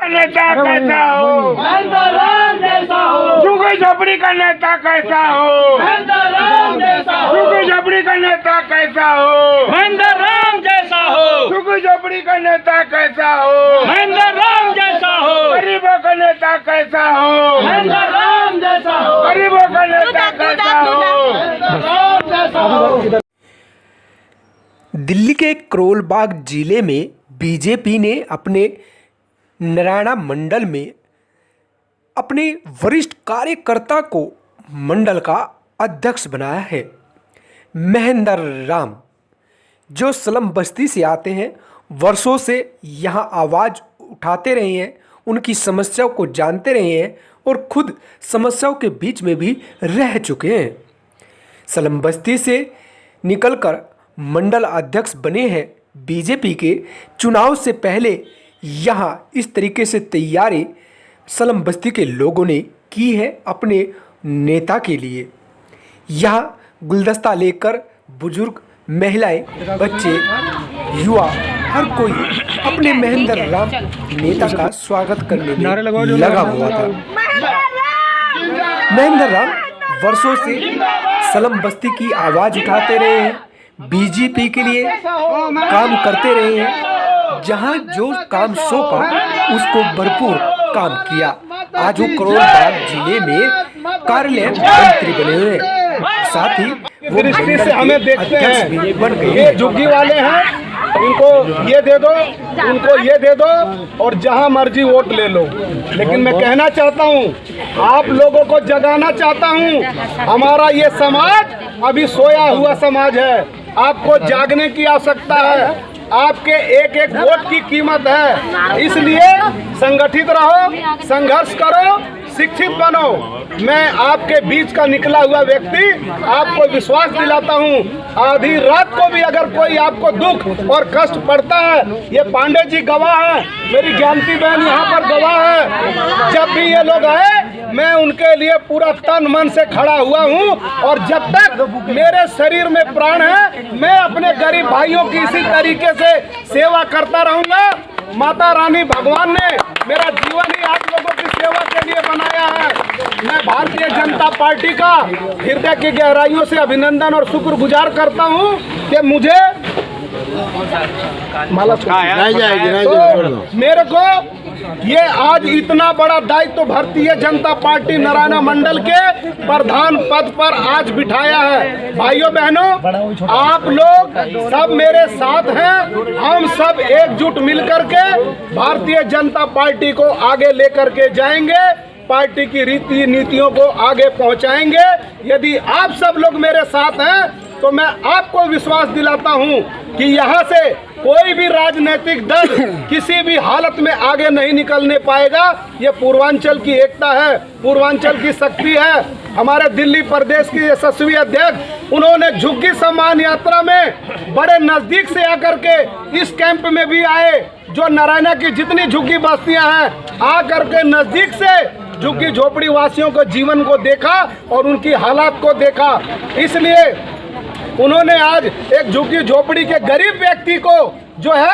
नेता कैसा हो, झुग्गी झोपड़ी का नेता कैसा हो, झुग्गी झोपड़ी का नेता कैसा हो, महेंद्र राम जैसा हो, झुग्गी झोपड़ी का नेता कैसा हो, महेंद्र राम जैसा हो, गरीबों का नेता कैसा हो, महेंद्र राम जैसा हो, गरीबों का नेता कैसा हो। राम जैसा हो। दिल्ली के करोलबाग जिले में बीजेपी ने अपने नारायणा मंडल में अपने वरिष्ठ कार्यकर्ता को मंडल का अध्यक्ष बनाया है। महेंद्र राम जो स्लम बस्ती से आते हैं, वर्षों से यहाँ आवाज़ उठाते रहे हैं, उनकी समस्याओं को जानते रहे हैं और खुद समस्याओं के बीच में भी रह चुके हैं। स्लम बस्ती से निकलकर मंडल अध्यक्ष बने हैं। बीजेपी के चुनाव से पहले यहाँ इस तरीके से तैयारी स्लम बस्ती के लोगों ने की है अपने नेता के लिए। यहाँ गुलदस्ता लेकर बुजुर्ग, महिलाएं, बच्चे, युवा हर कोई अपने महेंद्र राम नेता का स्वागत करने में लगा हुआ था। महेंद्र राम वर्षों से स्लम बस्ती की आवाज़ उठाते रहे हैं, बीजेपी के लिए काम करते रहे हैं। जहां जो काम सौंपा उसको भरपूर काम किया। आज वो करोलबाग जिले में कार्यालय मंत्री बने हुए हैं, साथ ही वो दृष्टि से हमें देखते हैं बन गए। ये झुग्गी वाले हैं, इनको ये दे दो, उनको ये दे दो और जहां मर्जी वोट ले लो। लेकिन मैं कहना चाहता हूं, आप लोगों को जगाना चाहता हूं, हमारा ये समाज अभी सोया हुआ समाज है। आपको जागने की आवश्यकता है। आपके एक एक वोट की कीमत है, इसलिए संगठित रहो, संघर्ष करो, शिक्षित बनो। मैं आपके बीच का निकला हुआ व्यक्ति आपको विश्वास दिलाता हूं, आधी रात को भी अगर कोई आपको दुख और कष्ट पड़ता है, ये पांडे जी गवाह है, मेरी ज्ञानती बहन यहाँ पर गवाह है। जब भी ये लोग आए, मैं उनके लिए पूरा तन मन से खड़ा हुआ हूँ और जब तक मेरे शरीर में प्राण है, मैं अपने गरीब भाइयों की इसी तरीके से सेवा करता रहूंगा। माता रानी भगवान ने मेरा जीवन ही आप लोगों की सेवा के लिए बनाया है। मैं भारतीय जनता पार्टी का हृदय की गहराइयों से अभिनंदन और शुक्रगुजार करता हूं कि मुझे माला तो मेरे को ये आज इतना बड़ा दायित्व भारतीय जनता पार्टी नारायणा मंडल के प्रधान पद पर आज बिठाया है। भाइयों बहनों, आप लोग सब मेरे साथ हैं। हम सब एकजुट मिलकर के भारतीय जनता पार्टी को आगे लेकर के जाएंगे, पार्टी की रीति नीतियों को आगे पहुंचाएंगे। यदि आप सब लोग मेरे साथ हैं तो मैं आपको विश्वास दिलाता हूं कि यहां से कोई भी राजनीतिक दल किसी भी हालत में आगे नहीं निकलने पाएगा। ये पूर्वांचल की एकता है, पूर्वांचल की शक्ति है। हमारे दिल्ली प्रदेश के यशस्वी अध्यक्ष, उन्होंने झुग्गी सम्मान यात्रा में बड़े नजदीक से आकर के इस कैंप में भी आए। जो नारायणा की जितनी झुग्गी बस्तियां हैं, आकर के नजदीक से झुग्गी झोपड़ी वासियों के जीवन को देखा और उनकी हालात को देखा। इसलिए उन्होंने आज एक झुग्गी झोपड़ी के गरीब व्यक्ति को जो है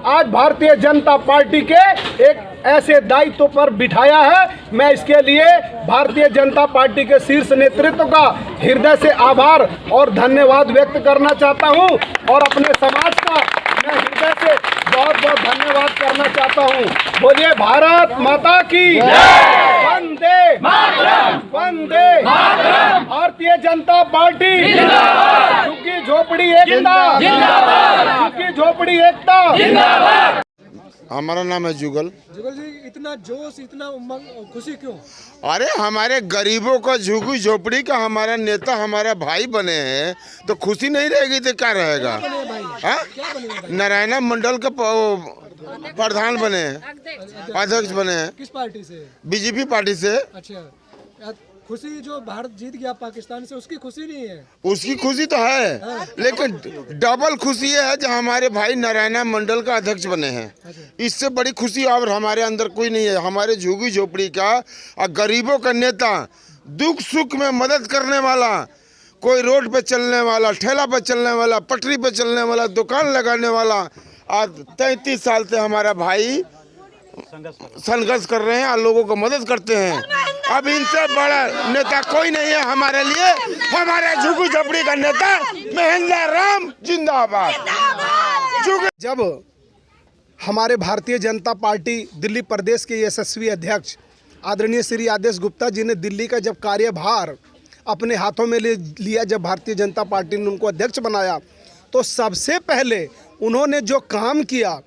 आज भारतीय जनता पार्टी के एक ऐसे दायित्व पर बिठाया है। मैं इसके लिए भारतीय जनता पार्टी के शीर्ष नेतृत्व का हृदय से आभार और धन्यवाद व्यक्त करना चाहता हूं और अपने समाज का मैं हृदय से बहुत बहुत धन्यवाद करना चाहता हूं। बोलिए भारत माता की वंदे वंदे, भारतीय जनता पार्टी, झुग्गी झोपड़ी एकता, झुग्गी झोपड़ी एकता। हमारा नाम है जुगल। जुगल जी, इतना जोश, इतना उमंग, खुशी क्यों? अरे हमारे गरीबों का झुग्गी झोपड़ी का हमारा नेता, हमारा भाई बने हैं, तो खुशी नहीं रहेगी तो क्या रहेगा? नारायणा मंडल का प्रधान बने हैं, अध्यक्ष बने हैं। किस पार्टी से? बीजेपी पार्टी से। अच्छा, खुशी जो भारत जीत गया पाकिस्तान से, उसकी खुशी नहीं है? उसकी खुशी तो है, लेकिन डबल खुशी है जो हमारे भाई नारायणा मंडल का अध्यक्ष बने हैं। इससे बड़ी खुशी और हमारे अंदर कोई नहीं है। हमारे झुग्गी झोपड़ी का और गरीबों का नेता, दुख सुख में मदद करने वाला, कोई रोड पे चलने वाला, ठेला पे चलने वाला, पटरी पे चलने वाला, दुकान लगाने वाला। आज 33 साल से हमारा भाई संघर्ष कर रहे हैं और लोगों को मदद करते हैं। अब इनसे बड़ा नेता कोई नहीं है हमारे लिए। हमारे झुग्गी झोपड़ी का नेता महेंद्र राम जिंदाबाद। जब हमारे भारतीय जनता पार्टी दिल्ली प्रदेश के यशस्वी अध्यक्ष आदरणीय श्री आदेश गुप्ता जी ने दिल्ली का जब कार्यभार अपने हाथों में लिया, जब भारतीय जनता पार्टी ने उनको अध्यक्ष बनाया, तो सबसे पहले उन्होंने जो काम किया,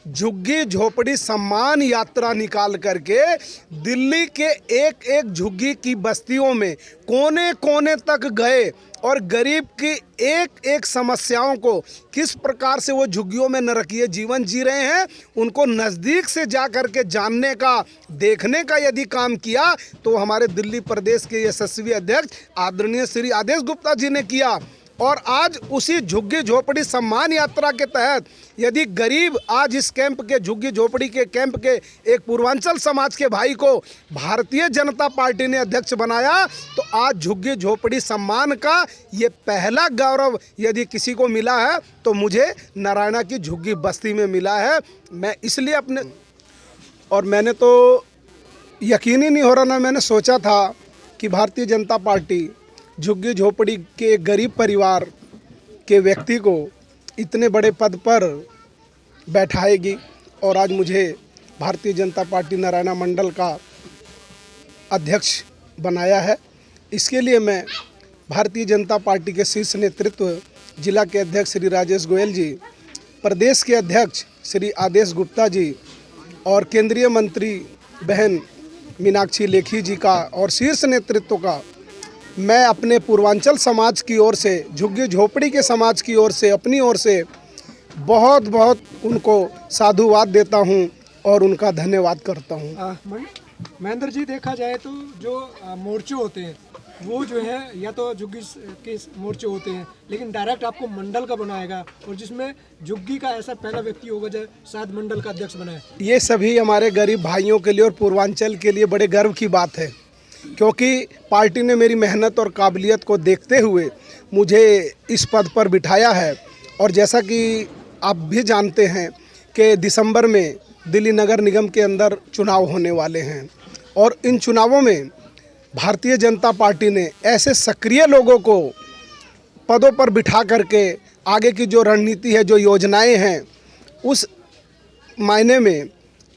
झुग्गी झोपड़ी सम्मान यात्रा निकाल करके दिल्ली के एक एक झुग्गी की बस्तियों में कोने कोने तक गए और गरीब की एक एक समस्याओं को, किस प्रकार से वो झुग्गियों में नरकीय जीवन जी रहे हैं, उनको नज़दीक से जा कर के जानने का, देखने का यदि काम किया तो हमारे दिल्ली प्रदेश के यशस्वी अध्यक्ष आदरणीय श्री आदेश गुप्ता जी ने किया। और आज उसी झुग्गी झोपड़ी सम्मान यात्रा के तहत यदि गरीब आज इस कैंप के, झुग्गी झोपड़ी के कैंप के एक पूर्वांचल समाज के भाई को भारतीय जनता पार्टी ने अध्यक्ष बनाया, तो आज झुग्गी झोपड़ी सम्मान का ये पहला गौरव यदि किसी को मिला है तो मुझे नारायणा की झुग्गी बस्ती में मिला है। मैं इसलिए अपने, और मैंने तो यकीन ही नहीं हो रहा, ना मैंने सोचा था कि भारतीय जनता पार्टी झुग्गी झोपड़ी के गरीब परिवार के व्यक्ति को इतने बड़े पद पर बैठाएगी। और आज मुझे भारतीय जनता पार्टी नारायणा मंडल का अध्यक्ष बनाया है। इसके लिए मैं भारतीय जनता पार्टी के शीर्ष नेतृत्व, जिला के अध्यक्ष श्री राजेश गोयल जी, प्रदेश के अध्यक्ष श्री आदेश गुप्ता जी और केंद्रीय मंत्री बहन मीनाक्षी लेखी जी का और शीर्ष नेतृत्व का मैं अपने पूर्वांचल समाज की ओर से, झुग्गी झोपड़ी के समाज की ओर से, अपनी ओर से बहुत बहुत उनको साधुवाद देता हूं और उनका धन्यवाद करता हूं। महेंद्र जी, देखा जाए तो जो मोर्चे होते हैं वो जो है या तो झुग्गी के मोर्चे होते हैं, लेकिन डायरेक्ट आपको मंडल का बनाएगा और जिसमें झुग्गी का ऐसा पहला व्यक्ति होगा जो शायद मंडल का अध्यक्ष बनाए। ये सभी हमारे गरीब भाइयों के लिए और पूर्वांचल के लिए बड़े गर्व की बात है, क्योंकि पार्टी ने मेरी मेहनत और काबिलियत को देखते हुए मुझे इस पद पर बिठाया है। और जैसा कि आप भी जानते हैं कि दिसंबर में दिल्ली नगर निगम के अंदर चुनाव होने वाले हैं और इन चुनावों में भारतीय जनता पार्टी ने ऐसे सक्रिय लोगों को पदों पर बिठा करके आगे की जो रणनीति है, जो योजनाएं हैं, उस मायने में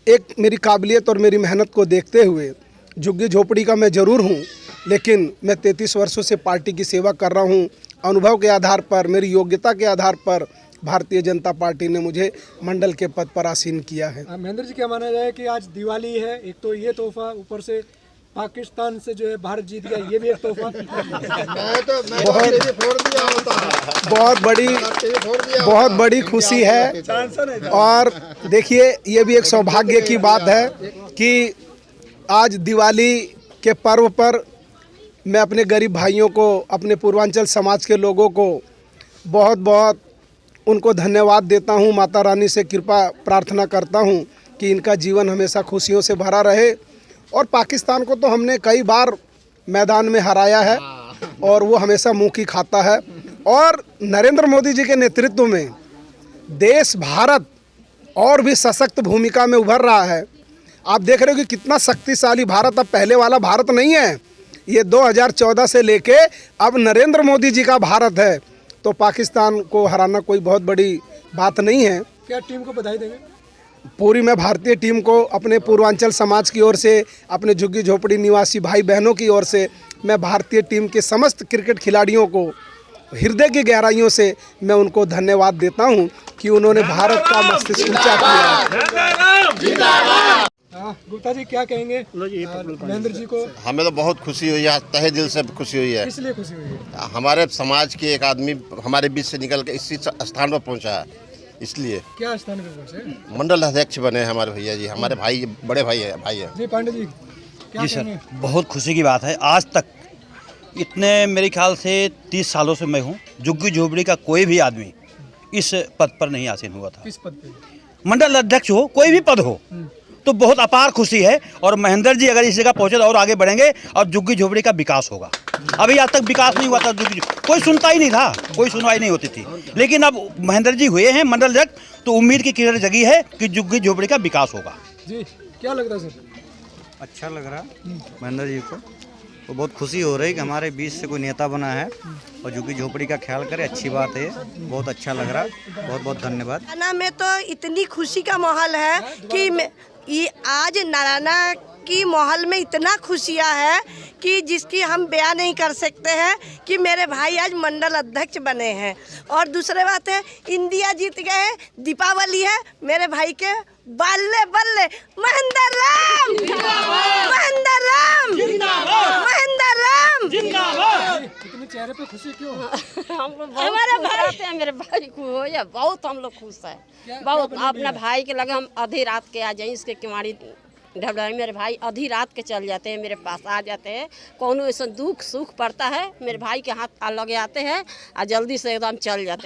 एक मेरी काबिलियत और मेरी मेहनत को देखते हुए झुग्गी झोपड़ी का मैं ज़रूर हूँ, लेकिन मैं 33 वर्षों से पार्टी की सेवा कर रहा हूँ। अनुभव के आधार पर, मेरी योग्यता के आधार पर भारतीय जनता पार्टी ने मुझे मंडल के पद पर आसीन किया है। महेंद्र जी, क्या माना जाए कि आज दिवाली है, एक तो ये तोहफा, ऊपर से पाकिस्तान से जो है भारत जीत गया, ये भी एक तोहफा। बहुत बड़ी खुशी है। और देखिए, ये भी एक सौभाग्य की बात है कि आज दिवाली के पर्व पर मैं अपने गरीब भाइयों को, अपने पूर्वांचल समाज के लोगों को बहुत बहुत उनको धन्यवाद देता हूं। माता रानी से कृपा प्रार्थना करता हूं कि इनका जीवन हमेशा खुशियों से भरा रहे। और पाकिस्तान को तो हमने कई बार मैदान में हराया है और वो हमेशा मुंह की खाता है। और नरेंद्र मोदी जी के नेतृत्व में देश, भारत और भी सशक्त भूमिका में उभर रहा है। आप देख रहे हो कि कितना शक्तिशाली भारत अब पहले वाला भारत नहीं है। ये 2014 से लेके अब नरेंद्र मोदी जी का भारत है, तो पाकिस्तान को हराना कोई बहुत बड़ी बात नहीं है। क्या टीम को बधाई देंगे? पूरी मैं भारतीय टीम को, अपने पूर्वांचल समाज की ओर से, अपने झुग्गी झोपड़ी निवासी भाई बहनों की ओर से, मैं भारतीय टीम के समस्त क्रिकेट खिलाड़ियों को हृदय की गहराइयों से मैं उनको धन्यवाद देता हूं कि उन्होंने भारत का मस्तिष्क ऊंचा किया। गुप्ता जी, क्या कहेंगे महेंद्र जी को? हमें तो बहुत खुशी हुई है, तहे दिल से खुशी हुई है। इसलिए खुशी हुई है? हमारे समाज के एक आदमी हमारे बीच से निकल के इसी स्थान पर पहुंचा है, इसलिए। क्या स्थान पर पहुंचे? मंडल अध्यक्ष बने हैं हमारे भैया जी, हमारे भाई, बड़े भाई है। जी पांडे जी, क्या जी सर, बहुत खुशी की बात है। आज तक इतने मेरे ख्याल से 30 सालों से मैं हूँ, झुग्गी झोपड़ी का कोई भी आदमी इस पद पर नहीं आसीन हुआ था। किस पद पे? मंडल अध्यक्ष हो, कोई भी पद हो, तो बहुत अपार खुशी है। और महेंद्र जी अगर इस जगह पहुंचे तो और आगे बढ़ेंगे और झुग्गी झोपड़ी का विकास होगा। अभी आज तक विकास नहीं हुआ था, कोई सुनता ही नहीं था, कोई सुनवाई नहीं होती थी, लेकिन अब महेंद्र जी हुए हैं मंडल अध्यक्ष, तो उम्मीद की किरण जगी है कि झुग्गी झोपड़ी का विकास होगा। जी क्या लग रहा है सर? अच्छा लग रहा महेंद्र जी को, तो बहुत खुशी हो रही कि हमारे बीच से कोई नेता बना है और झुग्गी झोपड़ी का ख्याल करे, अच्छी बात है, बहुत अच्छा लग रहा। बहुत बहुत धन्यवाद। नारायणा में तो इतनी खुशी का माहौल है कि ये आज नारायणा की माहौल में इतना खुशियाँ है कि जिसकी हम बयान नहीं कर सकते हैं कि मेरे भाई आज मंडल अध्यक्ष बने हैं। और दूसरी बात है, इंडिया जीत गए, दीपावली है, मेरे भाई के बल्ले बल्ले महेंद्र राम, महेंद्र राम, महेंद्र राम। इतने चेहरे पे खुशी क्यों? हमारे भाई मेरे भाई को हो या बहुत हम लोग खुश है, बहुत। अपना भाई के लगे हम आधी रात के आ जाए, इसके किवाड़ी ढबढ़ाई मेरे भाई आधी रात के चल जाते हैं, मेरे पास आ जाते हैं। कौन ऐसा दुख सुख पड़ता है मेरे भाई के हाथ लगे आते हैं और जल्दी से एकदम चल जाते हैं।